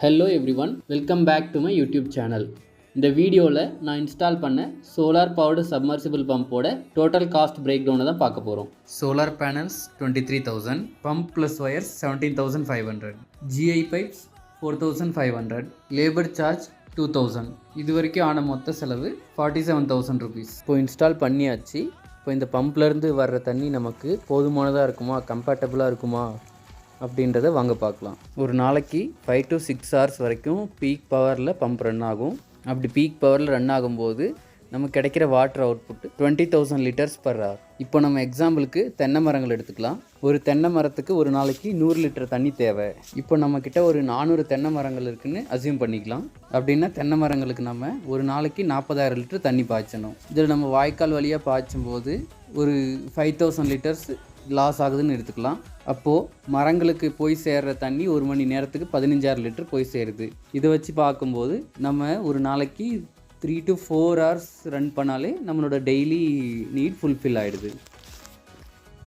Hello everyone, welcome back to my YouTube channel. இந்த வீடியோவில் நான் இன்ஸ்டால் பண்ண சோலார் பவர்டு சப்மர்சிபிள் பம்போட டோட்டல் காஸ்ட் பிரேக் டவுனை தான் பார்க்க போகிறோம். Solar panels 23,000, pump plus wires 17,500, GI pipes 4,500, labour charge 2,000. இது வரைக்கும் ஆன மொத்த செலவு 47,000 ருபீஸ். இப்போ இன்ஸ்டால் பண்ணியாச்சு. இப்போ இந்த பம்ப்லேருந்து வர்ற தண்ணி நமக்கு போதுமானதாக இருக்குமா, கம்பேட்டபுளாக இருக்குமா அப்படின்றத வாங்க பார்க்கலாம். ஒரு நாளைக்கு 5 to 6 hours வரைக்கும் பீக் பவரில் பம்ப் ரன் ஆகும். அப்படி பீக் பவரில் ரன் ஆகும்போது நமக்கு கிடைக்கிற water output 20,000 litres per hour. இப்போ நம்ம எக்ஸாம்பிளுக்கு தென்னை மரங்கள் எடுத்துக்கலாம். ஒரு தென்னை மரத்துக்கு ஒரு நாளைக்கு 100 லிட்டர் தண்ணி தேவை. இப்போ நம்மக்கிட்ட ஒரு 400 தென்னை மரங்கள் இருக்குதுன்னு அசியூம் பண்ணிக்கலாம். அப்படின்னா தென்னை மரங்களுக்கு நம்ம ஒரு நாளைக்கு 40,000 லிட்டர் தண்ணி பாய்ச்சணும். இதில் நம்ம வாய்க்கால் வழியாக பாய்ச்சும் போது ஒரு 5,000 லிட்டர்ஸ் லாஸ் ஆகுதுன்னு எடுத்துக்கலாம். அப்போது மரங்களுக்கு போய் சேர்கிற தண்ணி ஒரு மணி நேரத்துக்கு 15,000 லிட்டர் போய் சேருது. இதை வச்சு பார்க்கும்போது நம்ம ஒரு நாளைக்கு 3 to 4 hours ரன் பண்ணாலே நம்மளோட டெய்லி நீட் ஃபுல்ஃபில் ஆகிடுது.